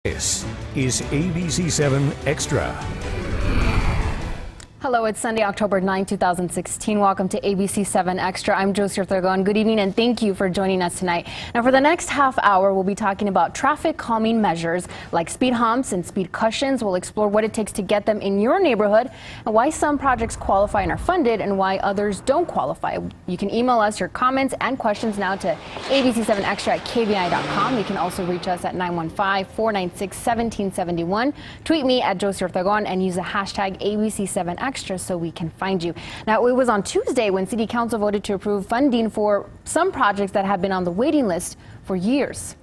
This is ABC-7 Extra. Hello, it's Sunday, October 9, 2016. Welcome to ABC-7 Extra. I'm Josie Ortegon. Good evening and thank you for joining us tonight. Now, for the next half hour, we'll be talking about traffic calming measures like speed humps and speed cushions. We'll explore what it takes to get them in your neighborhood and why some projects qualify and are funded and why others don't qualify. You can email us your comments and questions now to ABC7Extra at KVIA.com. You can also reach us at 915-496-1771. Tweet me at Josie Ortegon and use the hashtag ABC7Extra so we can find you. Now, it was on Tuesday when City Council voted to approve funding for some projects that have been on the waiting list for years.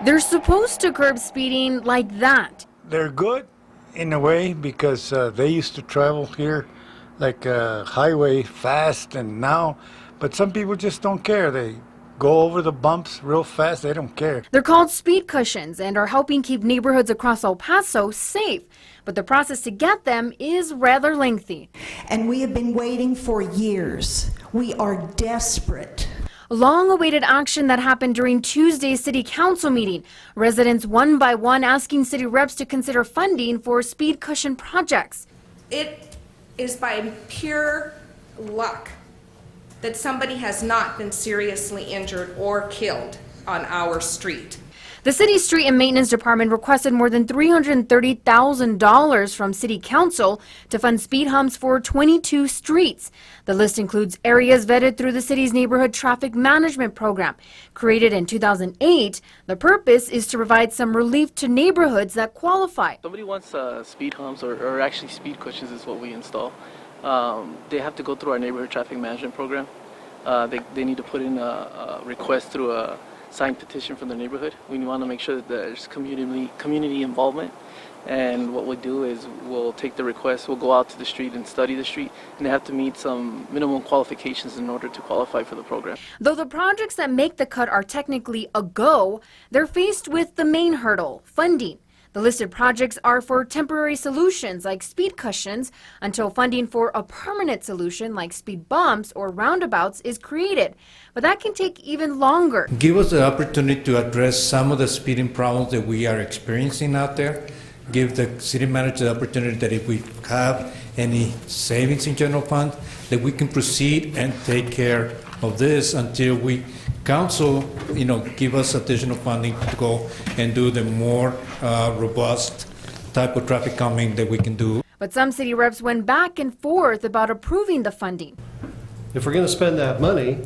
They're supposed to curb speeding like that. They're good in a way because they used to travel here like a highway fast and now, but some people just don't care. They go over the bumps real fast. They don't care. They're called speed cushions and are helping keep neighborhoods across El Paso safe. But the process to get them is rather lengthy. And we have been waiting for years. We are desperate. Long-awaited action that happened during Tuesday's City Council meeting. Residents one by one asking city reps to consider funding for speed cushion projects. It is by pure luck that somebody has not been seriously injured or killed on our street. The city's street and maintenance department requested more than $330,000 from City Council to fund speed humps for 22 streets. The list includes areas vetted through the city's neighborhood traffic management program. Created in 2008, the purpose is to provide some relief to neighborhoods that qualify. Somebody wants speed humps or actually speed cushions is what we install. They have to go through our neighborhood traffic management program. They need to put in a request through a signed petition from the neighborhood. We want to make sure that there's community involvement. And what we'll do is we'll take the request, we'll go out to the street and study the street, and they have to meet some minimum qualifications in order to qualify for the program. Though the projects that make the cut are technically a go, they're faced with the main hurdle, funding. The listed projects are for temporary solutions like speed cushions until funding for a permanent solution like speed bumps or roundabouts is created. But that can take even longer. Give us the opportunity to address some of the speeding problems that we are experiencing out there. Give the city manager the opportunity that if we have any savings in general fund, that we can proceed and take care of this until we council, give us additional funding to go and do the more robust type of traffic calming that we can do. But some city reps went back and forth about approving the funding. If we're going to spend that money,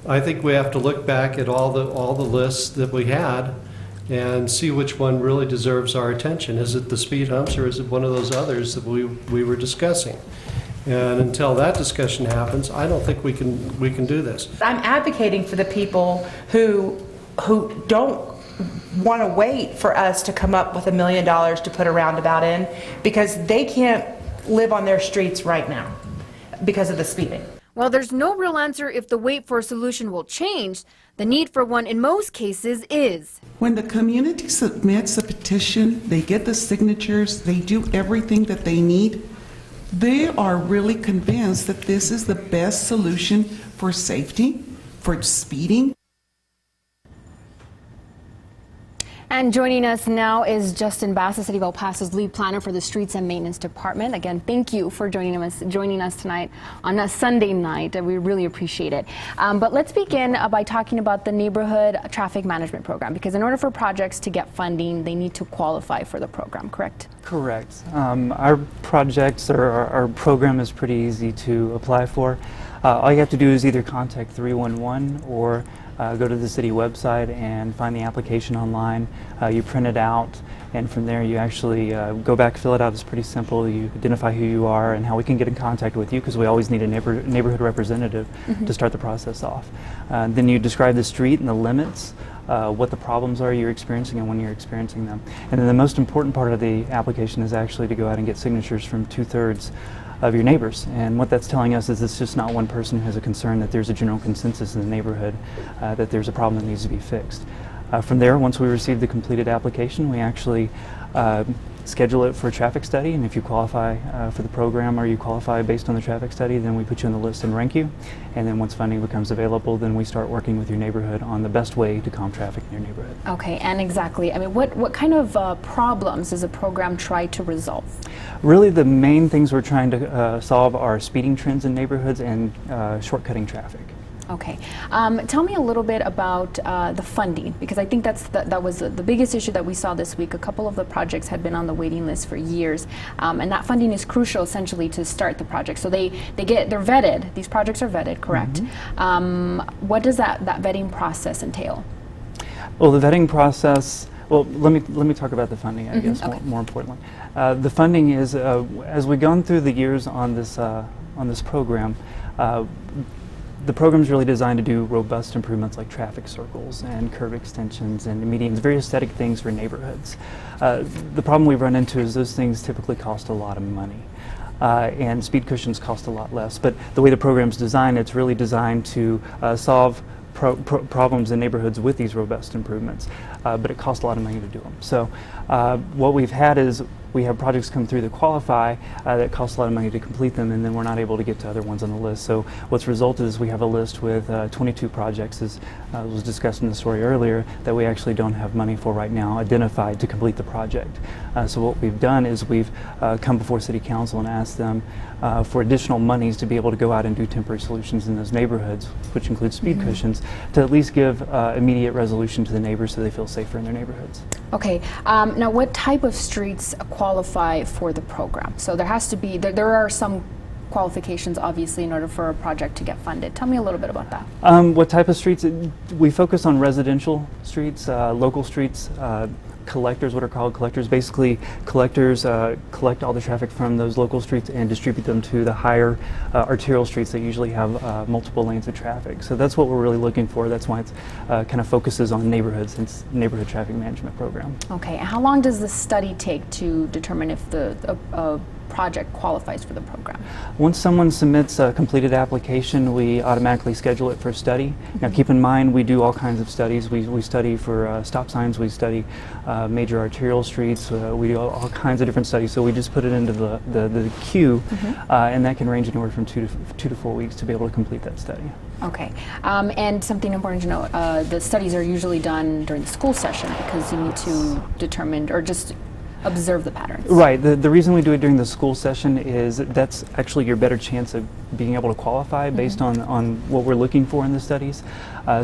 I think we have to look back at all the lists that we had and see which one really deserves our attention. Is it the speed humps or is it one of those others that we were discussing? And until that discussion happens, I don't think we can do this. I'm advocating for the people who don't want to wait for us to come up with $1 million to put a roundabout in because they can't live on their streets right now because of the speeding. While there's no real answer if the wait for a solution will change, the need for one in most cases is. When the community submits a petition, they get the signatures, they do everything that they need. They are really convinced that this is the best solution for safety, for speeding. And joining us now is Justin Bass, the City of El Paso's lead planner for the Streets and Maintenance Department. Again, thank you for joining us tonight on a Sunday night. We really appreciate it. But let's begin by talking about the Neighborhood Traffic Management Program, because in order for projects to get funding, they need to qualify for the program, correct? Correct. Our projects or our program is pretty easy to apply for. All you have to do is either contact 311 or go to the city website and find the application online. You print it out, and from there you actually go back, fill it out. It's pretty simple. You identify who you are and how we can get in contact with you, because we always need a neighborhood representative to start the process off. Then you describe the street and the limits, what the problems are you're experiencing and when you're experiencing them. And then the most important part of the application is actually to go out and get signatures from 2/3 of your neighbors. And what that's telling us is it's just not one person who has a concern, that there's a general consensus in the neighborhood that there's a problem that needs to be fixed. From there, once we receive the completed application, we actually schedule it for a traffic study, and if you qualify for the program or you qualify based on the traffic study, then we put you on the list and rank you. And then once funding becomes available, then we start working with your neighborhood on the best way to calm traffic in your neighborhood. Okay, and exactly, I mean, what kind of problems does the program try to resolve? Really, the main things we're trying to solve are speeding trends in neighborhoods and shortcutting traffic. Okay, tell me a little bit about the funding, because I think that was the biggest issue that we saw this week. A couple of the projects had been on the waiting list for years, and that funding is crucial essentially to start the project. So they're vetted. These projects are vetted, correct? What does that vetting process entail? Well, the vetting process. Well, let me talk about the funding, I guess, okay. more importantly. The funding is, as we've gone through the years on this program, the program is really designed to do robust improvements like traffic circles and curb extensions and medians, very aesthetic things for neighborhoods. The problem we run into is those things typically cost a lot of money. And speed cushions cost a lot less. But the way the program's designed, it's really designed to solve problems in neighborhoods with these robust improvements, but it costs a lot of money to do them. So what we've had is we have projects come through that qualify that cost a lot of money to complete them, and then we're not able to get to other ones on the list. So what's resulted is we have a list with 22 projects, as was discussed in the story earlier, that we actually don't have money for right now identified to complete the project. So what we've done is we've come before City Council and asked them for additional monies to be able to go out and do temporary solutions in those neighborhoods, which includes speed cushions, to at least give immediate resolution to the neighbors so they feel safer in their neighborhoods. Okay, now what type of streets qualify for the program? So there has to be, there are some qualifications obviously in order for a project to get funded. Tell me a little bit about that. What type of streets? We focus on residential streets, local streets, collectors, what are called collectors. Basically, collectors collect all the traffic from those local streets and distribute them to the higher arterial streets that usually have multiple lanes of traffic. So that's what we're really looking for. That's why it's kind of focuses on neighborhoods. It's neighborhood traffic management program. Okay, and how long does the study take to determine if the project qualifies for the program? Once someone submits a completed application, we automatically schedule it for a study. Now keep in mind, we do all kinds of studies. We study for stop signs, we study major arterial streets, we do all kinds of different studies. So we just put it into the queue, and that can range anywhere from 2 to 4 weeks to be able to complete that study. Okay, and something important to note, the studies are usually done during the school session because you need to determine or just observe the patterns. Right. The reason we do it during the school session is that's actually your better chance of being able to qualify based on what we're looking for in the studies.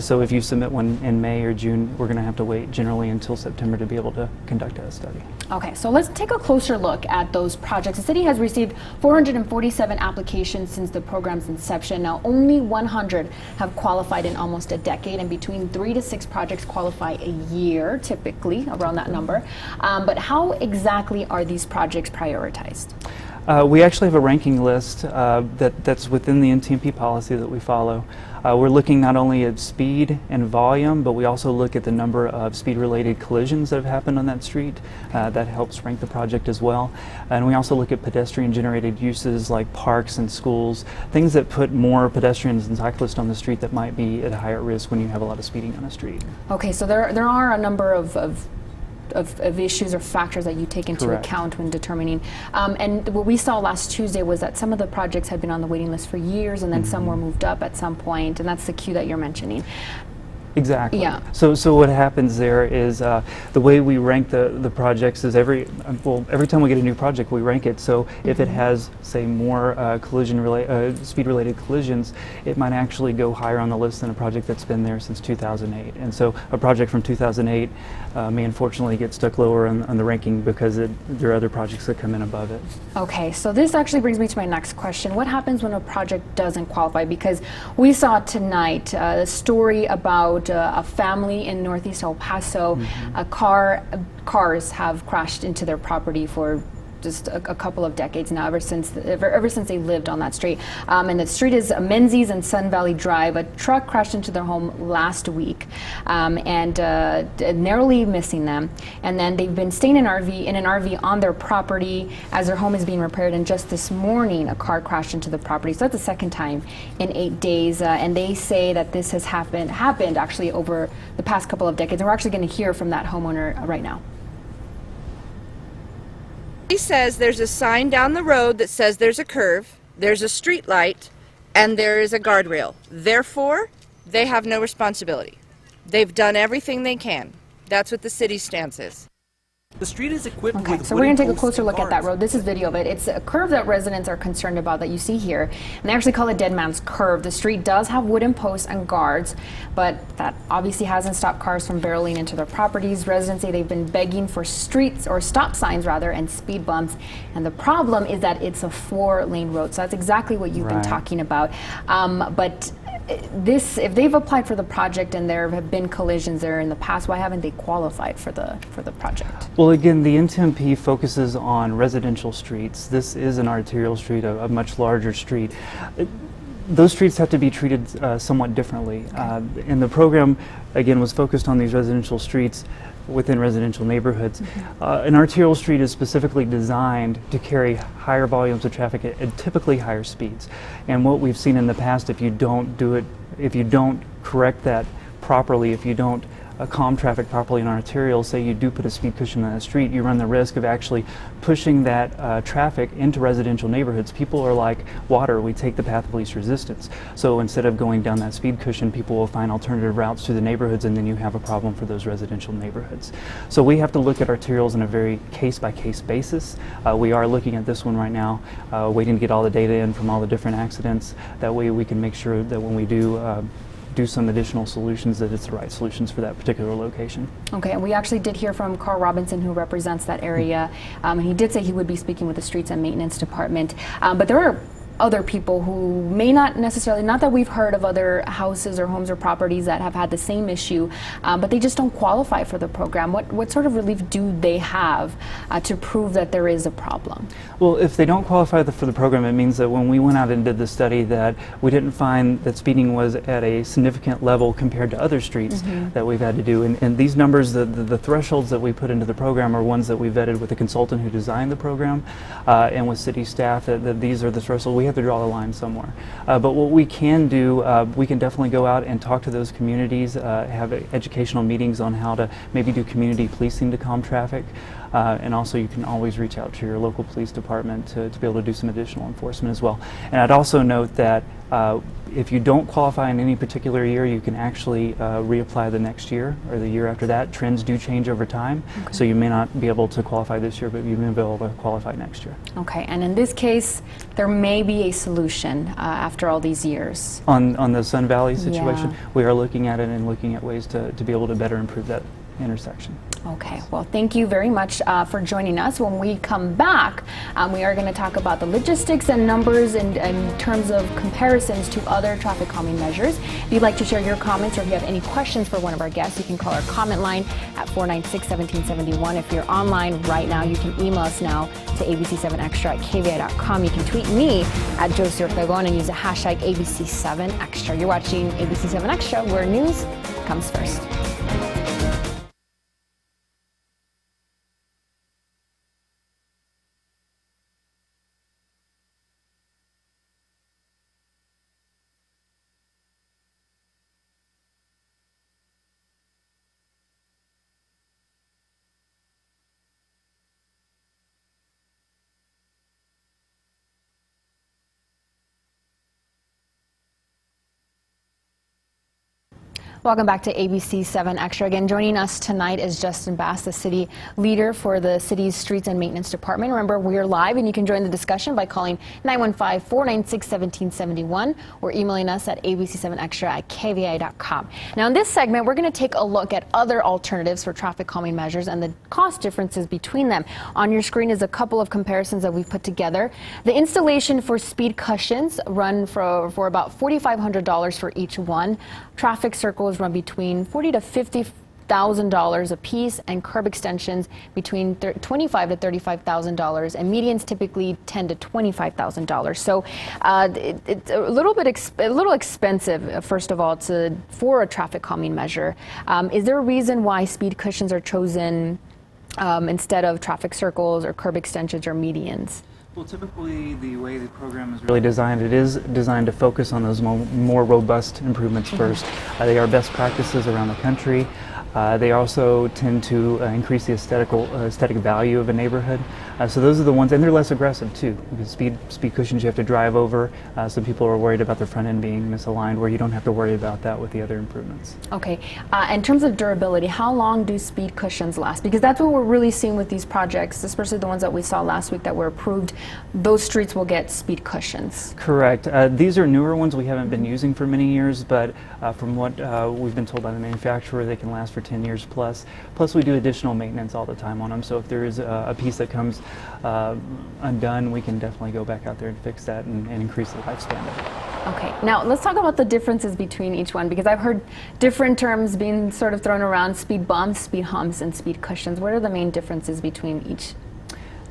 So if you submit one in May or June, we're going to have to wait generally until September to be able to conduct a study. Okay, so let's take a closer look at those projects. The city has received 447 applications since the program's inception. Now, only 100 have qualified in almost a decade, and between 3 to 6 projects qualify a year, typically, around that number. But how exactly are these projects prioritized? We actually have a ranking list that's within the NTMP policy that we follow. We're looking not only at speed and volume, but we also look at the number of speed-related collisions that have happened on that street. That helps rank the project as well. And we also look at pedestrian-generated uses like parks and schools, things that put more pedestrians and cyclists on the street that might be at a higher risk when you have a lot of speeding on a street. Okay, so there are a number of issues or factors that you take into Correct. account when determining. And what we saw last Tuesday was that some of the projects had been on the waiting list for years, and then some were moved up at some point, and that's the queue that you're mentioning. Exactly. Yeah. So what happens there is the way we rank the projects is every time we get a new project, we rank it. So if it has, say, more speed-related collisions, it might actually go higher on the list than a project that's been there since 2008. And so a project from 2008 may unfortunately get stuck lower on the ranking because there are other projects that come in above it. Okay, so this actually brings me to my next question. What happens when a project doesn't qualify? Because we saw tonight a story about a family in Northeast El Paso. Cars have crashed into their property for just a couple of decades now, ever since they lived on that street. And the street is Menzies and Sun Valley Drive. A truck crashed into their home last week and narrowly missing them. And then they've been staying in an RV on their property as their home is being repaired. And just this morning, a car crashed into the property. So that's the second time in 8 days. And they say that this has happened actually over the past couple of decades. And we're actually going to hear from that homeowner right now. He says there's a sign down the road that says there's a curve, there's a street light, and there is a guardrail. Therefore, they have no responsibility. They've done everything they can. That's what the city's stance is. The street is equipped Okay, with so we're going to take a wooden closer look at that guards. road. This is video of it. It's a curve that residents are concerned about that you see here. And they actually call it Dead Man's Curve. The street does have wooden posts and guards, but that obviously hasn't stopped cars from barreling into their properties. Residents say they've been begging for streets, or stop signs rather, and speed bumps. And the problem is that it's a 4-lane road. So that's exactly what you've been talking about. But this, if they've applied for the project and there have been collisions there in the past, why haven't they qualified for the project? Well, again, the NTMP focuses on residential streets. This is an arterial street, a much larger street. Those streets have to be treated somewhat differently. And the program, again, was focused on these residential streets within residential neighborhoods. An arterial street is specifically designed to carry higher volumes of traffic at typically higher speeds. And what we've seen in the past, if you don't do it, if you don't correct that properly, if you don't calm traffic properly in arterial, say you do put a speed cushion on the street, you run the risk of actually pushing that traffic into residential neighborhoods. People are like water, we take the path of least resistance. So instead of going down that speed cushion, people will find alternative routes through the neighborhoods, and then you have a problem for those residential neighborhoods. So we have to look at arterials on a very case-by-case basis. We are looking at this one right now, waiting to get all the data in from all the different accidents. That way we can make sure that when we do some additional solutions, that it's the right solutions for that particular location. Okay, and we actually did hear from Carl Robinson, who represents that area, and he did say he would be speaking with the Streets and Maintenance Department, but there are other people who may not necessarily, not that we've heard of other houses or homes or properties that have had the same issue, but they just don't qualify for the program. What sort of relief do they have to prove that there is a problem? Well, if they don't qualify for the program, it means that when we went out and did the study, that we didn't find that speeding was at a significant level compared to other streets that we've had to do. And these numbers, the thresholds that we put into the program are ones that we vetted with the consultant who designed the program and with city staff, that these are the thresholds. We have to draw the line somewhere. But what we can do, we can definitely go out and talk to those communities, have educational meetings on how to maybe do community policing to calm traffic. And also you can always reach out to your local police department to be able to do some additional enforcement as well. And I'd also note that if you don't qualify in any particular year, you can actually reapply the next year or the year after that. Trends do change over time, so you may not be able to qualify this year, but you may be able to qualify next year. Okay, and in this case, there may be a solution after all these years. On the Sun Valley situation, we are looking at it and looking at ways to be able to better improve that intersection. Okay, well, thank you very much for joining us. When we come back, we are going to talk about the logistics and numbers in terms of comparisons to other traffic calming measures. If you'd like to share your comments or if you have any questions for one of our guests, you can call our comment line at 496-1771. If you're online right now, you can email us now to ABC-7 Extra at KVIA.com. You can tweet me at Josie Ortegon and use the hashtag ABC-7 Extra. You're watching ABC-7 Extra, where news comes first. Welcome back to ABC-7 Extra. Again, joining us tonight is Justin Bass, the city leader for the city's Streets and Maintenance Department. Remember, we're live and you can join the discussion by calling 915-496-1771 or emailing us at ABC7Extra at KVIA.com. Now, in this segment, we're going to take a look at other alternatives for traffic calming measures and the cost differences between them. On your screen is a couple of comparisons that we've put together. The installation for speed cushions run for about $4,500 for each one. Traffic circles run between $40,000 to $50,000 a piece, and curb extensions between $25,000 to $35,000, and medians typically $10,000 to $25,000. So it's a little expensive, first of all, for a traffic calming measure. Is there a reason why speed cushions are chosen instead of traffic circles or curb extensions or medians? Well, typically the way the program is really designed, it is designed to focus on those more robust improvements first. They are best practices around the country. They also tend to increase the aesthetic value of a neighborhood. So those are the ones, and they're less aggressive too, because speed cushions you have to drive over. Some people are worried about their front end being misaligned, where you don't have to worry about that with the other improvements. Okay, in terms of durability, how long do speed cushions last? Because that's what we're really seeing with these projects, especially the ones that we saw last week that were approved. Those streets will get speed cushions. Correct. These are newer ones we haven't been using for many years, but from what we've been told by the manufacturer, they can last for 10 years plus. Plus, we do additional maintenance all the time on them, so if there is a piece that comes undone, we can definitely go back out there and fix that and increase the lifespan of it. Okay, now let's talk about the differences between each one, because I've heard different terms being sort of thrown around: speed bumps, speed humps, and speed cushions. What are the main differences between each?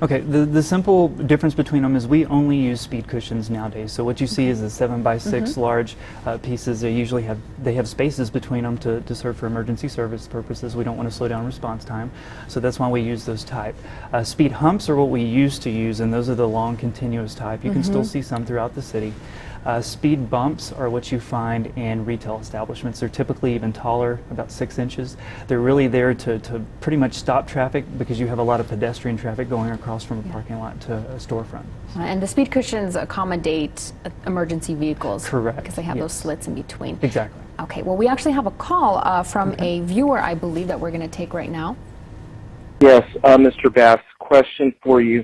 Okay, the simple difference between them is we only use speed cushions nowadays. So what you see is the 7x6 large pieces. They usually have spaces between them to serve for emergency service purposes. We don't want to slow down response time, so that's why we use those type. Speed humps are what we used to use, and those are the long continuous type. You can still see some throughout the city. Speed bumps are what you find in retail establishments. They're typically even taller, about 6 inches. They're really there to pretty much stop traffic, because you have a lot of pedestrian traffic going across from a parking lot to a storefront. And the speed cushions accommodate emergency vehicles. Correct. Because they have those slits in between. Exactly. Okay, well, we actually have a call from a viewer, I believe, that we're going to take right now. Yes, Mr. Bass, question for you.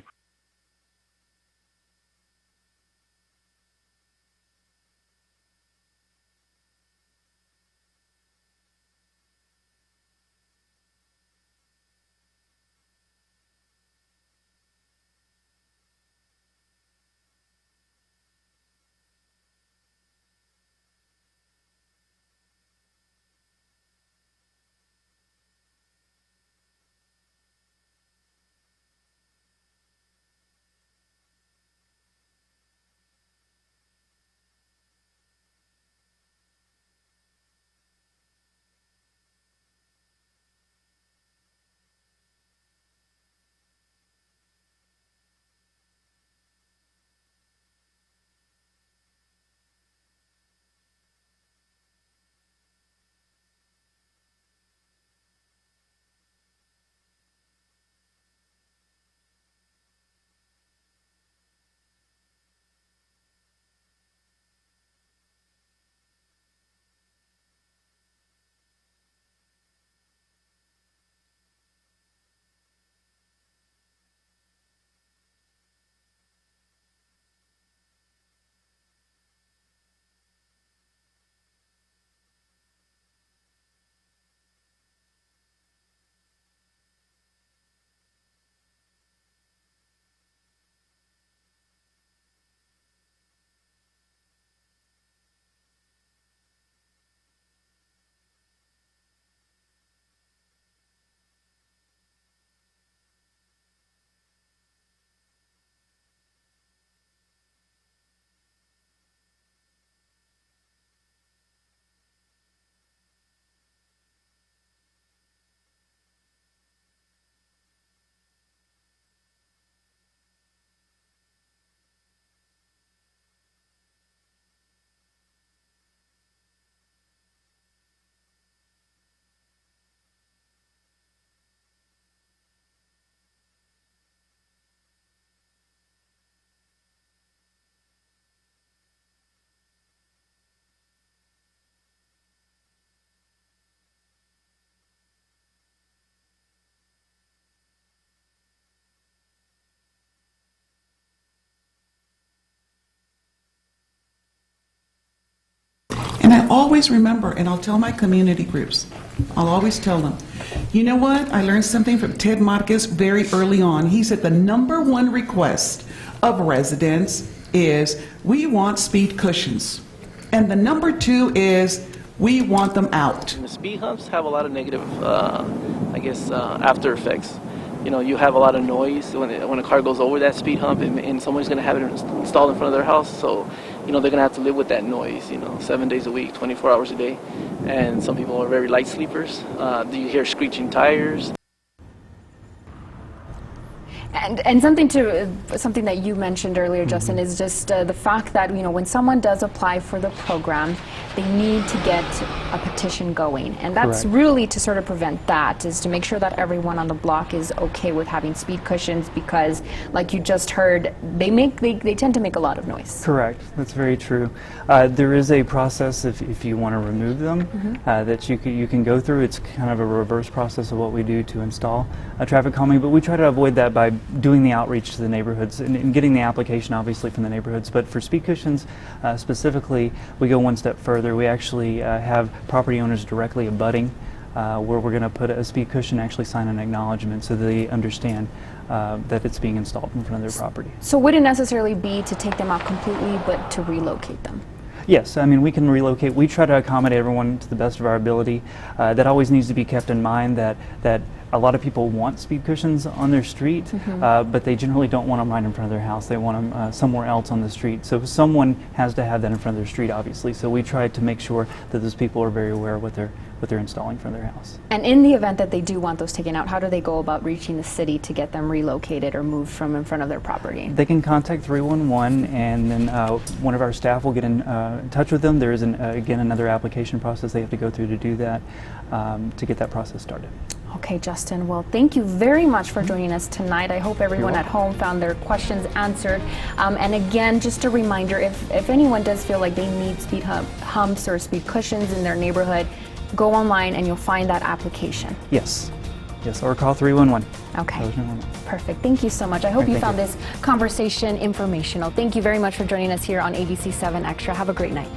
And I always remember, and I'll tell my community groups, I'll always tell them, you know what? I learned something from Ted Marquez very early on. He said the #1 request of residents is, we want speed cushions. And the #2 is, we want them out. And the speed humps have a lot of negative, after effects. You know, you have a lot of noise when a car goes over that speed hump, and someone's going to have it installed in front of their house. So, you know, they're going to have to live with that noise, 7 days a week, 24 hours a day. And some people are very light sleepers. You hear screeching tires. And something that you mentioned earlier, Justin, is just the fact that when someone does apply for the program, they need to get a petition going, and that's Correct. really to sort of prevent that, is to make sure that everyone on the block is okay with having speed cushions, because, like you just heard, they tend to make a lot of noise. Correct. That's very true. There is a process if you want to remove them that you can go through. It's kind of a reverse process of what we do to install traffic calming, but we try to avoid that by doing the outreach to the neighborhoods and getting the application obviously from the neighborhoods. But for speed cushions specifically, we go one step further. We actually have property owners directly abutting where we're going to put a speed cushion, actually sign an acknowledgement so they understand that it's being installed in front of their property. So would it necessarily be to take them out completely, but to relocate them? Yes, I mean, we can relocate. We try to accommodate everyone to the best of our ability. That always needs to be kept in mind, that a lot of people want speed cushions on their street, but they generally don't want them right in front of their house. They want them somewhere else on the street. So someone has to have that in front of their street, obviously. So we try to make sure that those people are very aware of what they're installing in front of their house. And in the event that they do want those taken out, how do they go about reaching the city to get them relocated or moved from in front of their property? They can contact 311, and then one of our staff will get in touch with them. There is, again, another application process they have to go through to do that, to get that process started. Okay, Justin. Well, thank you very much for joining us tonight. I hope everyone at home found their questions answered. And again, just a reminder, if anyone does feel like they need speed humps or speed cushions in their neighborhood, go online and you'll find that application. Yes. Yes, or call 311. Okay. Perfect. Thank you so much. I hope you found this conversation informational. Thank you very much for joining us here on ABC-7 Extra. Have a great night.